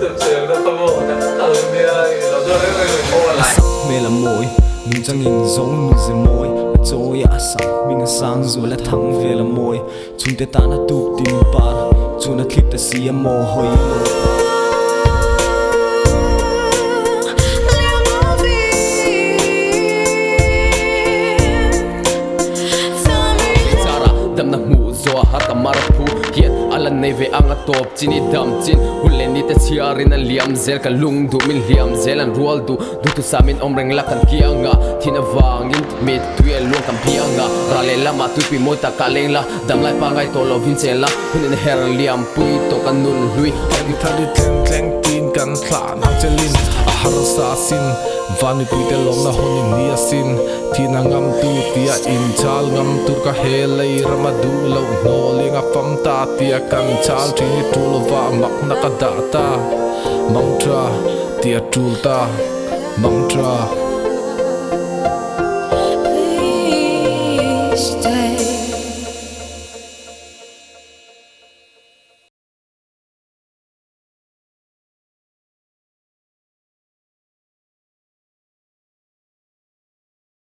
tập sướng nó không ổn á. Đi ơi, nó rồi đấy mình ôn lại. Mê là môi, mình chẳng hình giống mình dễ môi. Rồi à sao, mình sang rồi là thắng về là môi. Chúng ta ta tu tìm ba, chúng ta clip ta xì mồ hôi. Dam na mu zo hata maraphu hian alan nei ve anga top chini dam chin hulen ni te chiarin an liam zel ka lung du min liam zel an rual du tu samin omreng la kan kianga thina wangin mit tuel luang kam pianga rale lama tu pi mota kaleng la dam lai pa ngai to lovin chela hunin her liam pui to kan nun lui Agi thali tleng tin kan thla nang chelin a har sa sin vani pui te lom na honin nia sin thina ngam tu tia in chal ngam tur ka helei ramadu lo no linga fam ta tia kan chal thini tulwa mak na ka da ta mantra tia tulta mantra